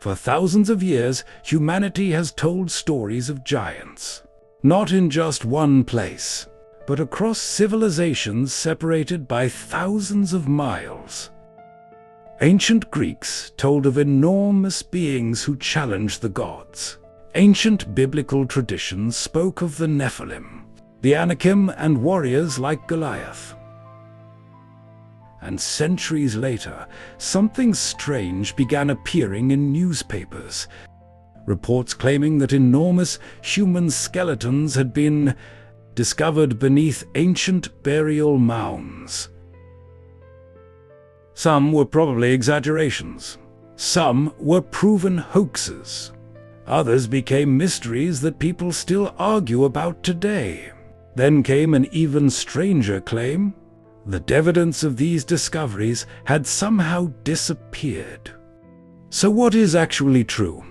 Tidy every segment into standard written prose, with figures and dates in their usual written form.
For thousands of years, humanity has told stories of giants, not in just one place, but across civilizations separated by thousands of miles. Ancient Greeks told of enormous beings who challenged the gods. Ancient biblical traditions spoke of the Nephilim, the Anakim, and warriors like Goliath. And centuries later, something strange began appearing in newspapers. Reports claiming that enormous human skeletons had been discovered beneath ancient burial mounds. Some were probably exaggerations. Some were proven hoaxes. Others became mysteries that people still argue about today. Then came an even stranger claim that evidence of these discoveries had somehow disappeared. So what is actually true?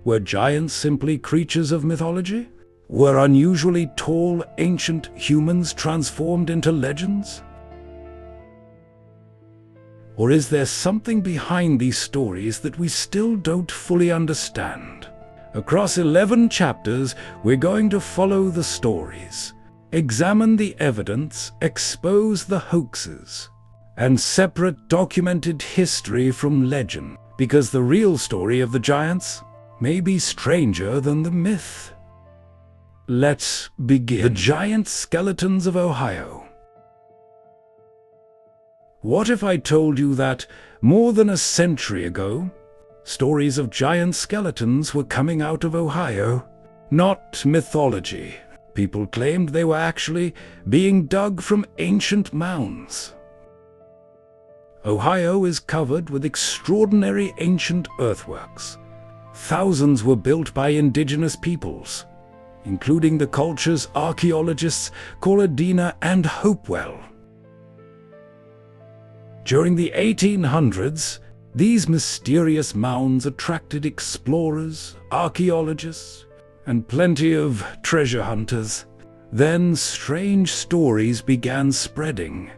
Were giants simply creatures of mythology? Were unusually tall, ancient humans transformed into legends? Or is there something behind these stories that we still don't fully understand? Across 11 chapters, we're going to follow the stories, examine the evidence, expose the hoaxes, and separate documented history from legend, because the real story of the giants may be stranger than the myth. Let's begin. The giant skeletons of Ohio. What if I told you that, more than a century ago, stories of giant skeletons were coming out of Ohio? Not mythology. People claimed they were actually being dug from ancient mounds. Ohio is covered with extraordinary ancient earthworks. Thousands were built by indigenous peoples, including the cultures archaeologists call Adena and Hopewell. During the 1800s, these mysterious mounds attracted explorers, archaeologists, and plenty of treasure hunters. Then strange stories began spreading.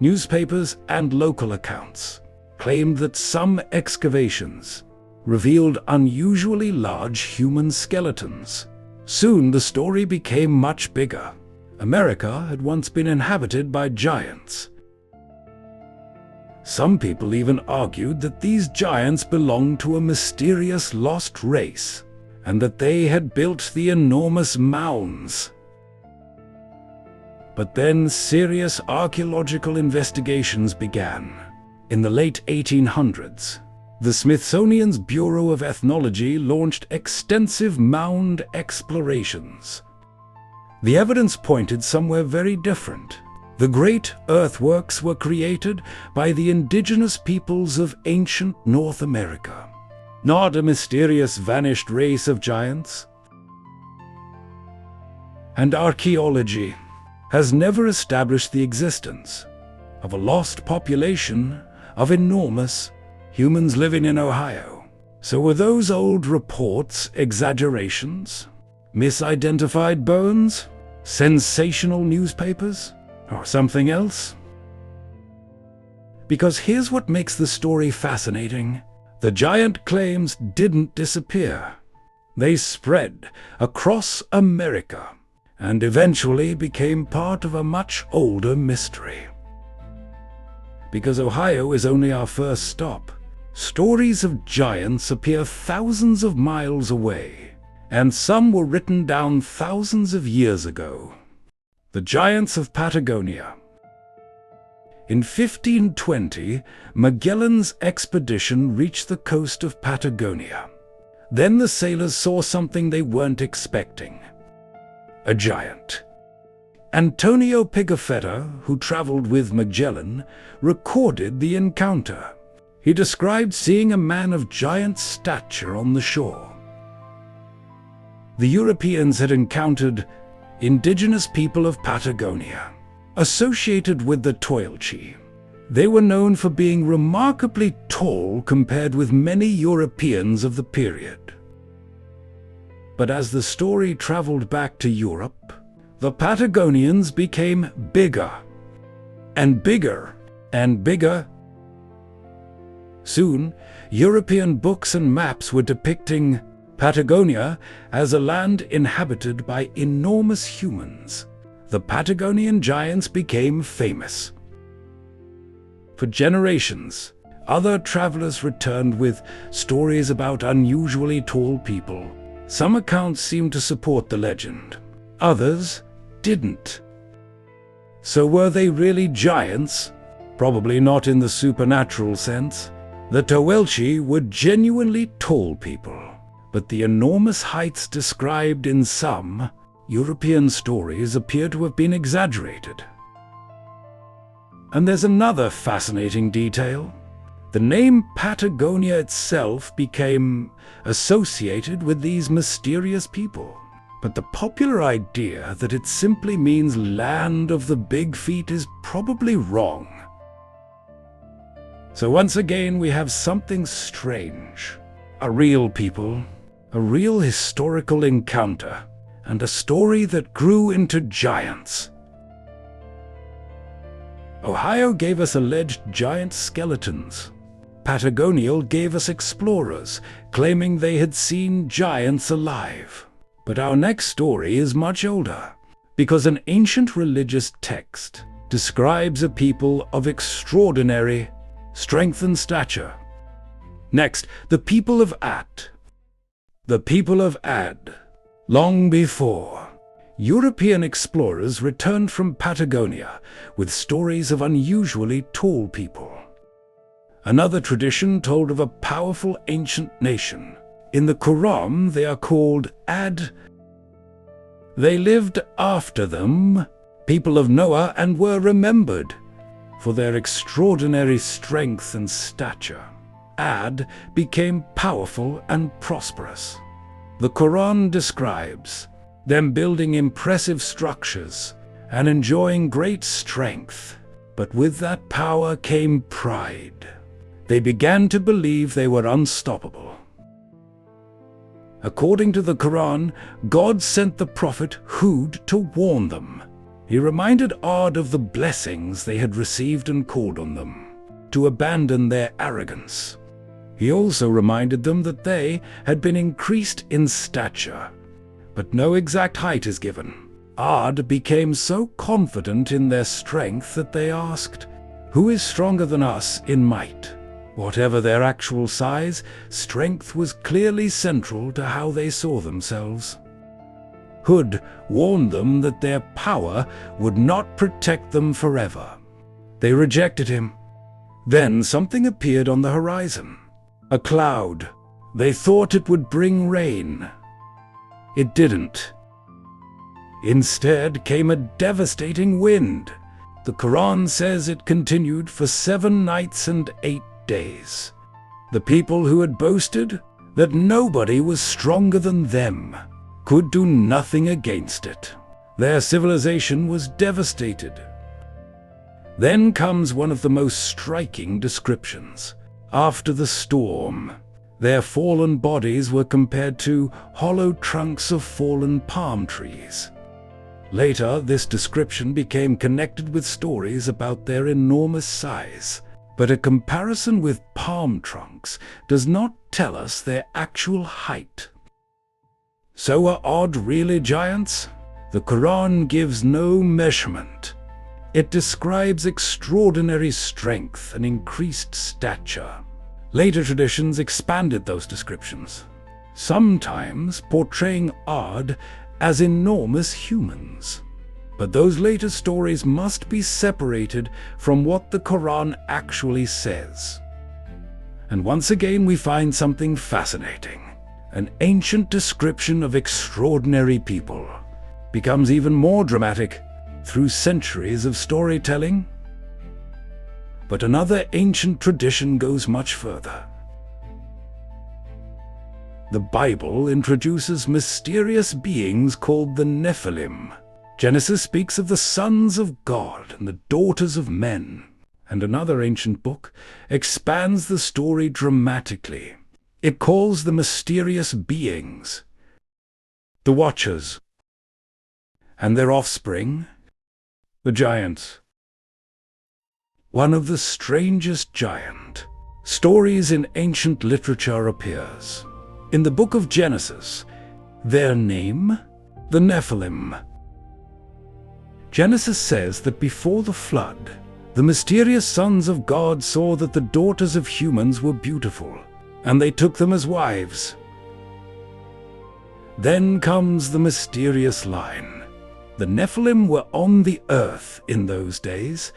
Newspapers and local accounts claimed that some excavations revealed unusually large human skeletons. Soon the story became much bigger. America had once been inhabited by giants. Some people even argued that these giants belonged to a mysterious lost race, and that they had built the enormous mounds. But then serious archaeological investigations began. In the late 1800s, the Smithsonian's Bureau of Ethnology launched extensive mound explorations. The evidence pointed somewhere very different. The great earthworks were created by the indigenous peoples of ancient North America, not a mysterious vanished race of giants. And archaeology has never established the existence of a lost population of enormous humans living in Ohio. So were those old reports exaggerations, misidentified bones, sensational newspapers, or something else? Because here's what makes the story fascinating. The giant claims didn't disappear. They spread across America and eventually became part of a much older mystery. Because Ohio is only our first stop, stories of giants appear thousands of miles away, and some were written down thousands of years ago. The giants of Patagonia. In 1520, Magellan's expedition reached the coast of Patagonia. Then the sailors saw something they weren't expecting. A giant. Antonio Pigafetta, who traveled with Magellan, recorded the encounter. He described seeing a man of giant stature on the shore. The Europeans had encountered indigenous people of Patagonia, associated with the Toilchi. They were known for being remarkably tall compared with many Europeans of the period. But as the story traveled back to Europe, the Patagonians became bigger and bigger and bigger. Soon, European books and maps were depicting Patagonia as a land inhabited by enormous humans. The Patagonian giants became famous. For generations, other travelers returned with stories about unusually tall people. Some accounts seemed to support the legend, others didn't. So were they really giants? Probably not in the supernatural sense. The Tawelchi were genuinely tall people, but the enormous heights described in some European stories appear to have been exaggerated. And there's another fascinating detail. The name Patagonia itself became associated with these mysterious people. But the popular idea that it simply means land of the big feet is probably wrong. So once again we have something strange. A real people, a real historical encounter, and a story that grew into giants. Ohio gave us alleged giant skeletons. Patagonia gave us explorers, claiming they had seen giants alive. But our next story is much older, because an ancient religious text describes a people of extraordinary strength and stature. Next, the people of Ad. The people of Ad. Long before, European explorers returned from Patagonia with stories of unusually tall people. Another tradition told of a powerful ancient nation. In the Quran, they are called Ad. They lived after them, people of Noah, and were remembered for their extraordinary strength and stature. Ad became powerful and prosperous. The Quran describes them building impressive structures and enjoying great strength. But with that power came pride. They began to believe they were unstoppable. According to the Quran, God sent the prophet Hud to warn them. He reminded Ad of the blessings they had received and called on them to abandon their arrogance. He also reminded them that they had been increased in stature, but no exact height is given. Ad became so confident in their strength that they asked, "Who is stronger than us in might?" Whatever their actual size, strength was clearly central to how they saw themselves. Hud warned them that their power would not protect them forever. They rejected him. Then something appeared on the horizon. A cloud. They thought it would bring rain. It didn't. Instead came a devastating wind. The Quran says it continued for 7 nights and 8 days. The people who had boasted that nobody was stronger than them could do nothing against it. Their civilization was devastated. Then comes one of the most striking descriptions. After the storm, their fallen bodies were compared to hollow trunks of fallen palm trees. Later, this description became connected with stories about their enormous size. But a comparison with palm trunks does not tell us their actual height. So are Ad really giants? The Quran gives no measurement. It describes extraordinary strength and increased stature. Later traditions expanded those descriptions, sometimes portraying Ad as enormous humans. But those later stories must be separated from what the Quran actually says. And once again we find something fascinating. An ancient description of extraordinary people becomes even more dramatic through centuries of storytelling. But another ancient tradition goes much further. The Bible introduces mysterious beings called the Nephilim. Genesis speaks of the sons of God and the daughters of men, and another ancient book expands the story dramatically. It calls the mysterious beings the Watchers, and their offspring the giants. One of the strangest giant stories in ancient literature appears. In the book of Genesis, their name, the Nephilim. Genesis says that before the flood, the mysterious sons of God saw that the daughters of humans were beautiful, and they took them as wives. Then comes the mysterious line. The Nephilim were on the earth in those days,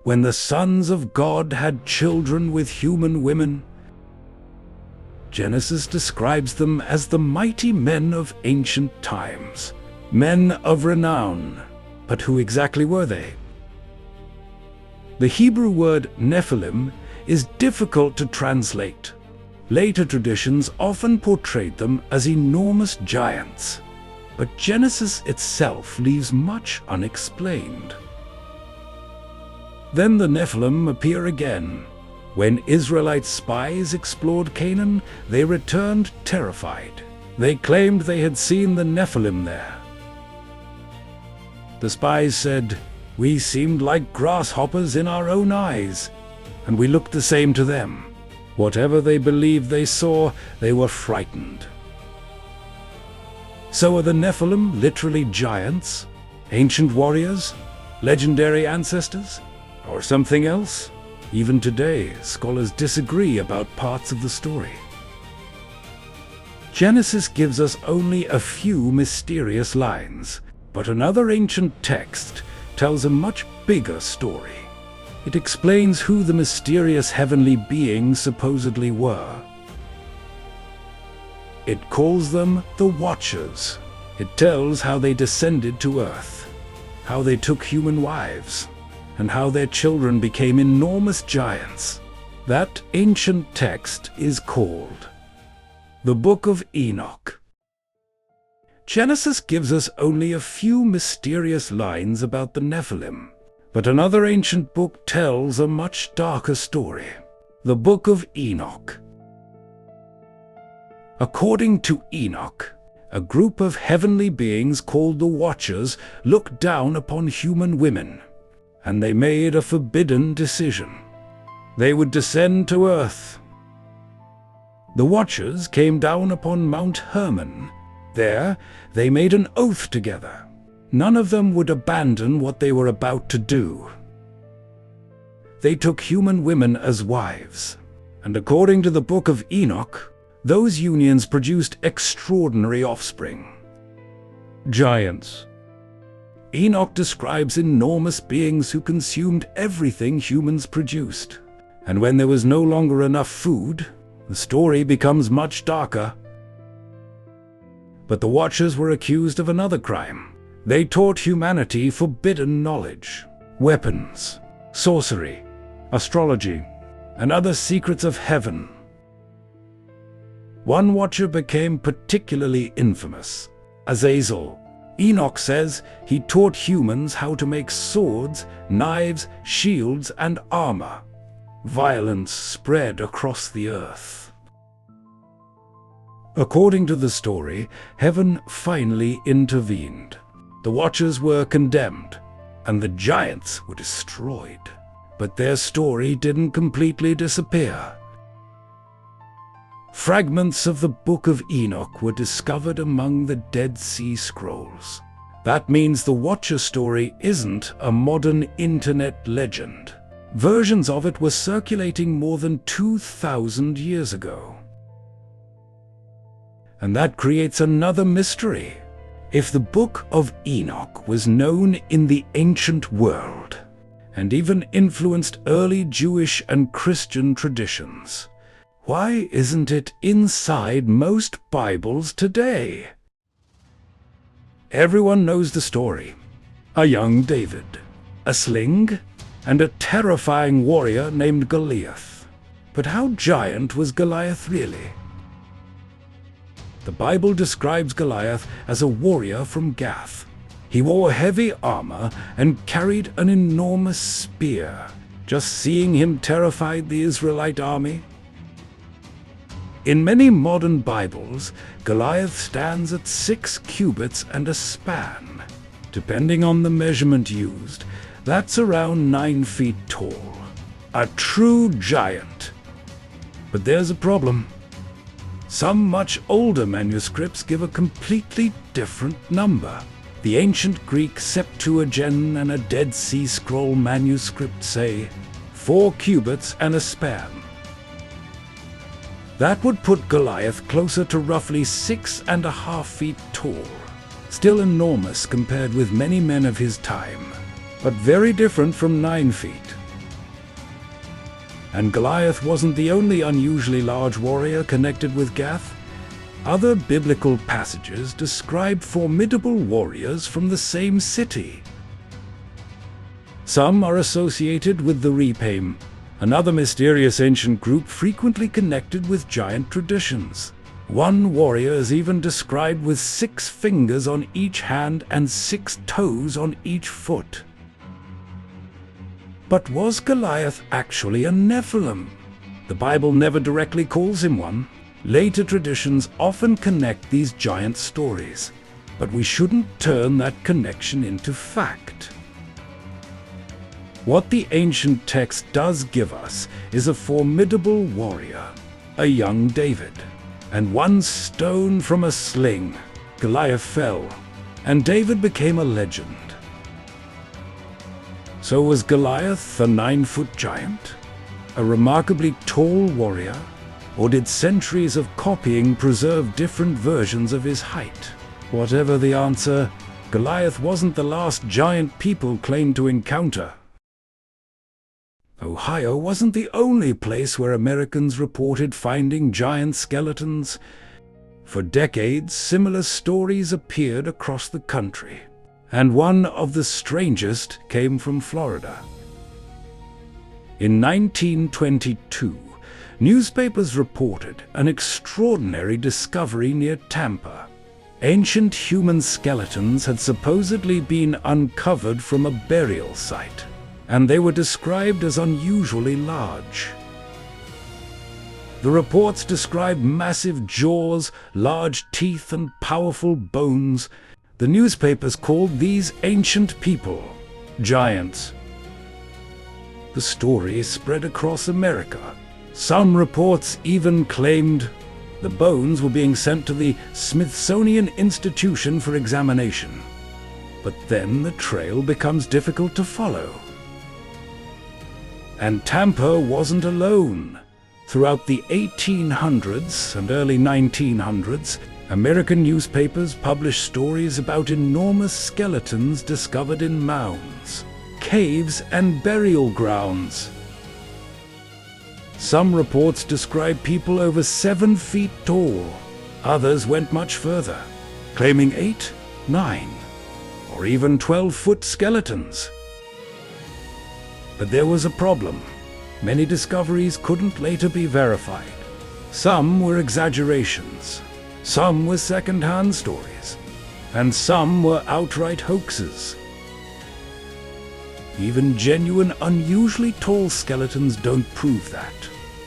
when the sons of God had children with human women. Genesis describes them as the mighty men of ancient times, men of renown. But who exactly were they? The Hebrew word Nephilim is difficult to translate. Later traditions often portrayed them as enormous giants, but Genesis itself leaves much unexplained. Then the Nephilim appear again. When Israelite spies explored Canaan, they returned terrified. They claimed they had seen the Nephilim there. The spies said, "We seemed like grasshoppers in our own eyes, and we looked the same to them." Whatever they believed they saw, they were frightened. So are the Nephilim literally giants, ancient warriors, legendary ancestors, or something else? Even today, scholars disagree about parts of the story. Genesis gives us only a few mysterious lines, but another ancient text tells a much bigger story. It explains who the mysterious heavenly beings supposedly were. It calls them the Watchers. It tells how they descended to earth, how they took human wives, and how their children became enormous giants. That ancient text is called the Book of Enoch. Genesis gives us only a few mysterious lines about the Nephilim, but another ancient book tells a much darker story, the Book of Enoch. According to Enoch, a group of heavenly beings called the Watchers looked down upon human women, and they made a forbidden decision. They would descend to earth. The Watchers came down upon Mount Hermon. There, they made an oath together. None of them would abandon what they were about to do. They took human women as wives, and according to the Book of Enoch, those unions produced extraordinary offspring. Giants. Enoch describes enormous beings who consumed everything humans produced. And when there was no longer enough food, the story becomes much darker. But the Watchers were accused of another crime. They taught humanity forbidden knowledge, weapons, sorcery, astrology, and other secrets of heaven. One Watcher became particularly infamous, Azazel. Enoch says he taught humans how to make swords, knives, shields, and armor. Violence spread across the earth. According to the story, heaven finally intervened. The Watchers were condemned, and the giants were destroyed. But their story didn't completely disappear. Fragments of the Book of Enoch were discovered among the Dead Sea Scrolls. That means the Watcher story isn't a modern internet legend. Versions of it were circulating more than 2,000 years ago. And that creates another mystery. If the Book of Enoch was known in the ancient world, and even influenced early Jewish and Christian traditions, why isn't it inside most Bibles today? Everyone knows the story. A young David, a sling, and a terrifying warrior named Goliath. But how giant was Goliath really? The Bible describes Goliath as a warrior from Gath. He wore heavy armor and carried an enormous spear. Just seeing him terrified the Israelite army. In many modern Bibles, Goliath stands at 6 cubits and a span. Depending on the measurement used, that's around 9 feet tall. A true giant. But there's a problem. Some much older manuscripts give a completely different number. The ancient Greek Septuagint and a Dead Sea Scroll manuscript say 4 cubits and a span. That would put Goliath closer to roughly 6.5 feet tall. Still enormous compared with many men of his time, but very different from 9 feet. And Goliath wasn't the only unusually large warrior connected with Gath. Other biblical passages describe formidable warriors from the same city. Some are associated with the Rephaim, another mysterious ancient group frequently connected with giant traditions. One warrior is even described with 6 fingers on each hand and 6 toes on each foot. But was Goliath actually a Nephilim? The Bible never directly calls him one. Later traditions often connect these giant stories, but we shouldn't turn that connection into fact. What the ancient text does give us is a formidable warrior, a young David. And 1 stone from a sling, Goliath fell, and David became a legend. So was Goliath a 9-foot giant? A remarkably tall warrior? Or did centuries of copying preserve different versions of his height? Whatever the answer, Goliath wasn't the last giant people claimed to encounter. Ohio wasn't the only place where Americans reported finding giant skeletons. For decades, similar stories appeared across the country, and one of the strangest came from Florida. In 1922, newspapers reported an extraordinary discovery near Tampa. Ancient human skeletons had supposedly been uncovered from a burial site, and they were described as unusually large. The reports described massive jaws, large teeth, and powerful bones. The newspapers called these ancient people giants. The story spread across America. Some reports even claimed the bones were being sent to the Smithsonian Institution for examination. But then the trail becomes difficult to follow. And Tampa wasn't alone. Throughout the 1800s and early 1900s, American newspapers published stories about enormous skeletons discovered in mounds, caves, and burial grounds. Some reports describe people over 7 feet tall. Others went much further, claiming 8, 9, or even 12-foot skeletons. But there was a problem. Many discoveries couldn't later be verified. Some were exaggerations, some were second-hand stories, and some were outright hoaxes. Even genuine, unusually tall skeletons don't prove that.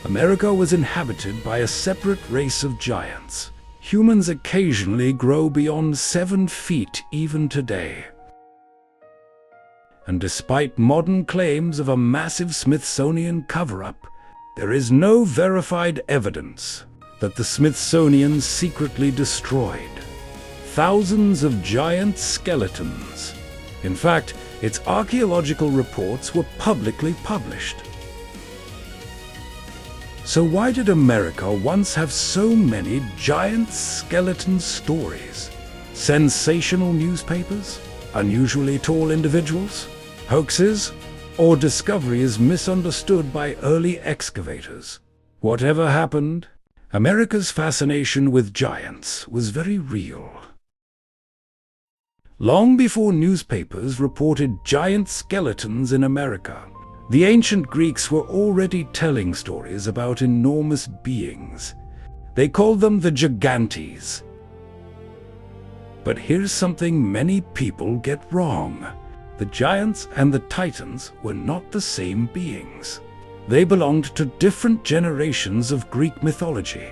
America was inhabited by a separate race of giants. Humans occasionally grow beyond 7 feet even today. And despite modern claims of a massive Smithsonian cover-up, there is no verified evidence that the Smithsonian secretly destroyed thousands of giant skeletons. In fact, its archaeological reports were publicly published. So why did America once have so many giant skeleton stories? Sensational newspapers? Unusually tall individuals? Hoaxes? Or discoveries misunderstood by early excavators? Whatever happened, America's fascination with giants was very real. Long before newspapers reported giant skeletons in America, the ancient Greeks were already telling stories about enormous beings. They called them the Gigantes. But here's something many people get wrong. The giants and the titans were not the same beings. They belonged to different generations of Greek mythology.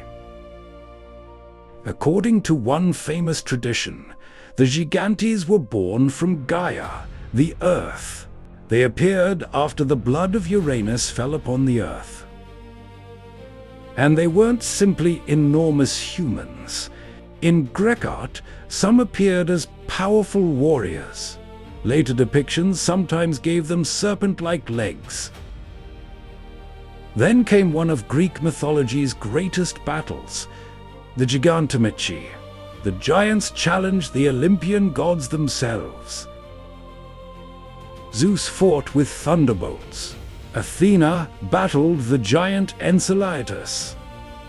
According to one famous tradition, the Gigantes were born from Gaia, the earth. They appeared after the blood of Uranus fell upon the earth. And they weren't simply enormous humans. In Greek art, some appeared as powerful warriors. Later depictions sometimes gave them serpent-like legs. Then came one of Greek mythology's greatest battles, the Gigantomachy. The giants challenged the Olympian gods themselves. Zeus fought with thunderbolts. Athena battled the giant Enceladus.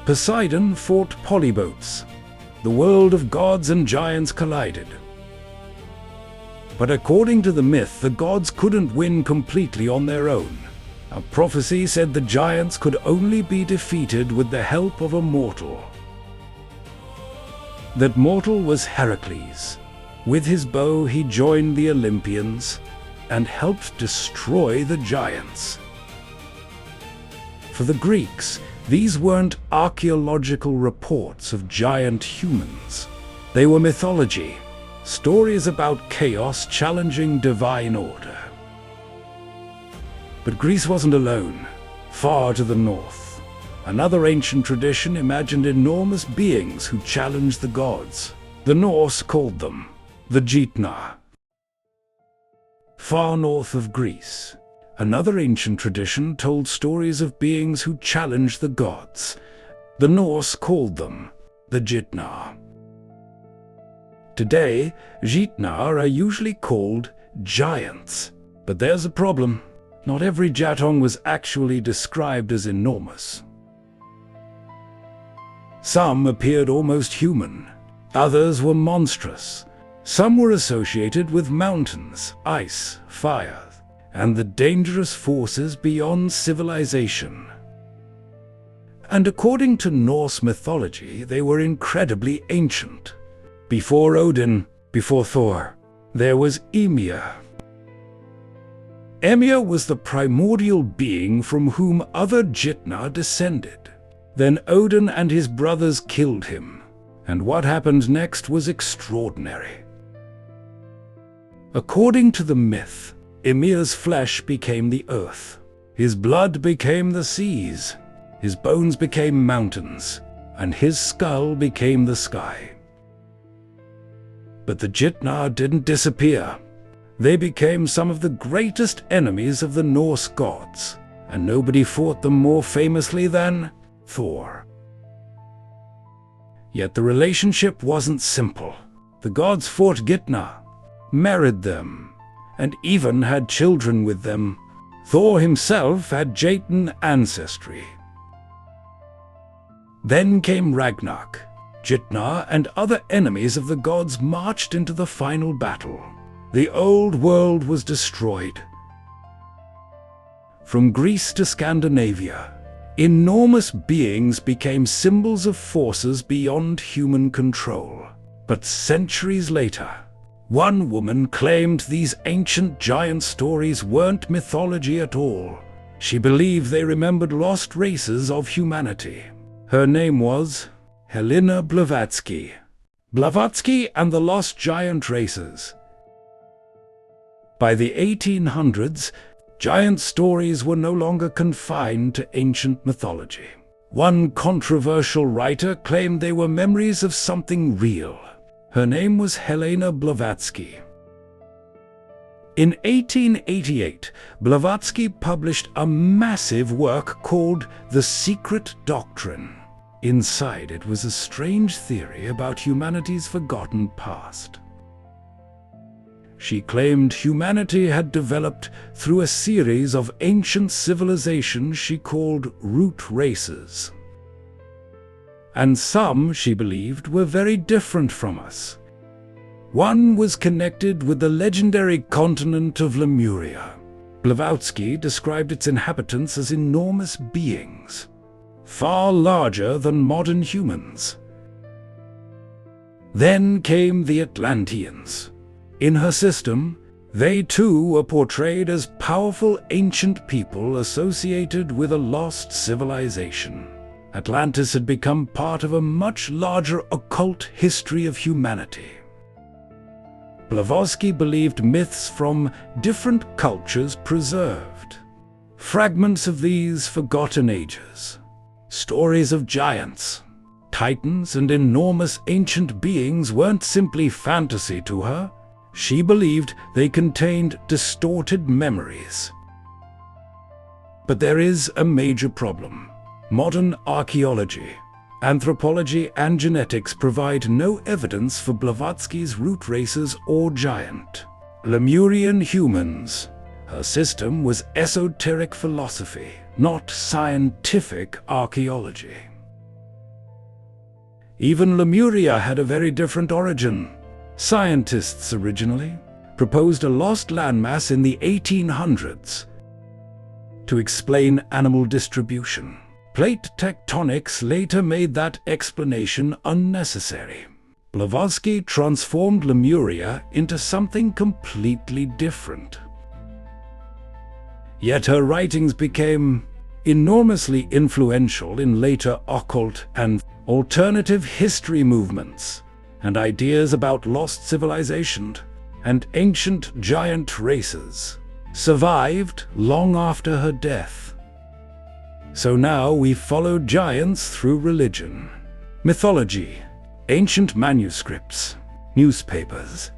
Poseidon fought polybotes. The world of gods and giants collided. But according to the myth, the gods couldn't win completely on their own. A prophecy said the giants could only be defeated with the help of a mortal. That mortal was Heracles. With his bow he joined the Olympians and helped destroy the giants. For the Greeks, these weren't archaeological reports of giant humans. They were mythology, stories about chaos challenging divine order. But Greece wasn't alone. Far to the north, another ancient tradition imagined enormous beings who challenged the gods. The Norse called them the Gitna. Far north of Greece, another ancient tradition told stories of beings who challenged the gods. The Norse called them the Gitna. Today, Gitna are usually called giants. But there's a problem. Not every Jatong was actually described as enormous. Some appeared almost human. Others were monstrous. Some were associated with mountains, ice, fire, and the dangerous forces beyond civilization. And according to Norse mythology, they were incredibly ancient. Before Odin, before Thor, there was Ymir. Ymir was the primordial being from whom other Gitna descended. Then Odin and his brothers killed him, and what happened next was extraordinary. According to the myth, Ymir's flesh became the earth, his blood became the seas, his bones became mountains, and his skull became the sky. But the Gitna didn't disappear. They became some of the greatest enemies of the Norse gods, and nobody fought them more famously than Thor. Yet the relationship wasn't simple. The gods fought Gitna, married them, and even had children with them. Thor himself had Jotun ancestry. Then came Ragnarok. Gitna and other enemies of the gods marched into the final battle. The old world was destroyed. From Greece to Scandinavia, enormous beings became symbols of forces beyond human control. But centuries later, one woman claimed these ancient giant stories weren't mythology at all. She believed they remembered lost races of humanity. Her name was Helena Blavatsky. Blavatsky and the Lost Giant Races. By the 1800s, giant stories were no longer confined to ancient mythology. One controversial writer claimed they were memories of something real. Her name was Helena Blavatsky. In 1888, Blavatsky published a massive work called The Secret Doctrine. Inside it was a strange theory about humanity's forgotten past. She claimed humanity had developed through a series of ancient civilizations she called root races. And some, she believed, were very different from us. One was connected with the legendary continent of Lemuria. Blavatsky described its inhabitants as enormous beings, far larger than modern humans. Then came the Atlanteans. In her system, they too were portrayed as powerful ancient people associated with a lost civilization. Atlantis had become part of a much larger occult history of humanity. Blavatsky believed myths from different cultures preserved fragments of these forgotten ages. Stories of giants, titans, and enormous ancient beings weren't simply fantasy to her. She believed they contained distorted memories. But there is a major problem. Modern archaeology, anthropology, and genetics provide no evidence for Blavatsky's root races or giant Lemurian humans. Her system was esoteric philosophy, not scientific archaeology. Even Lemuria had a very different origin. Scientists originally proposed a lost landmass in the 1800s to explain animal distribution. Plate tectonics later made that explanation unnecessary. Blavatsky transformed Lemuria into something completely different. Yet her writings became enormously influential in later occult and alternative history movements, and ideas about lost civilization and ancient giant races survived long after her death. So now we follow giants through religion, mythology, ancient manuscripts, newspapers,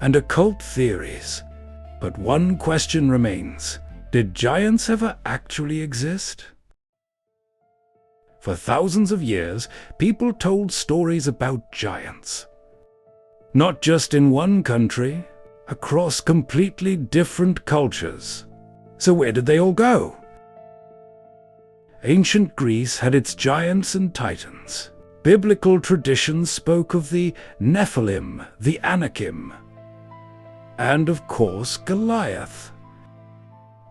and occult theories. But one question remains: did giants ever actually exist? For thousands of years, people told stories about giants. Not just in one country, across completely different cultures. So where did they all go? Ancient Greece had its giants and titans. Biblical traditions spoke of the Nephilim, the Anakim, and of course Goliath.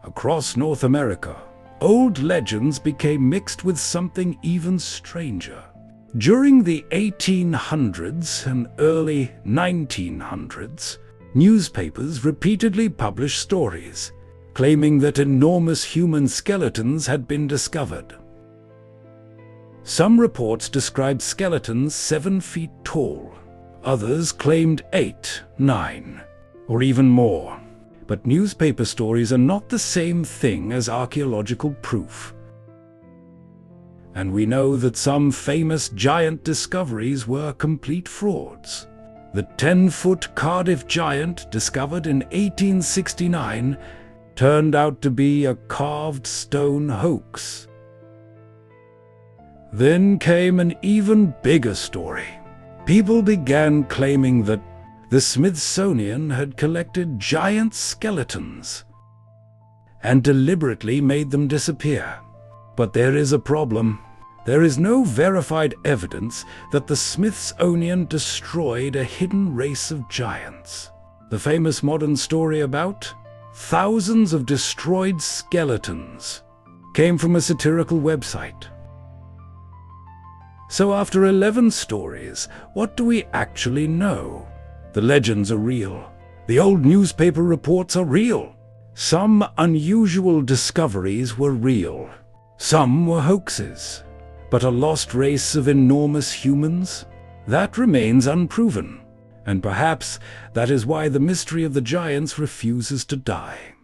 Across North America, old legends became mixed with something even stranger. During the 1800s and early 1900s, newspapers repeatedly published stories claiming that enormous human skeletons had been discovered. Some reports described skeletons 7 feet tall. Others claimed 8, 9, or even more. But newspaper stories are not the same thing as archaeological proof. And we know that some famous giant discoveries were complete frauds. The 10-foot Cardiff giant, discovered in 1869, turned out to be a carved stone hoax. Then came an even bigger story. People began claiming that the Smithsonian had collected giant skeletons and deliberately made them disappear. But there is a problem. There is no verified evidence that the Smithsonian destroyed a hidden race of giants. The famous modern story about thousands of destroyed skeletons came from a satirical website. So after 11 stories, what do we actually know? The legends are real. The old newspaper reports are real. Some unusual discoveries were real. Some were hoaxes. But a lost race of enormous humans? That remains unproven. And perhaps that is why the mystery of the giants refuses to die.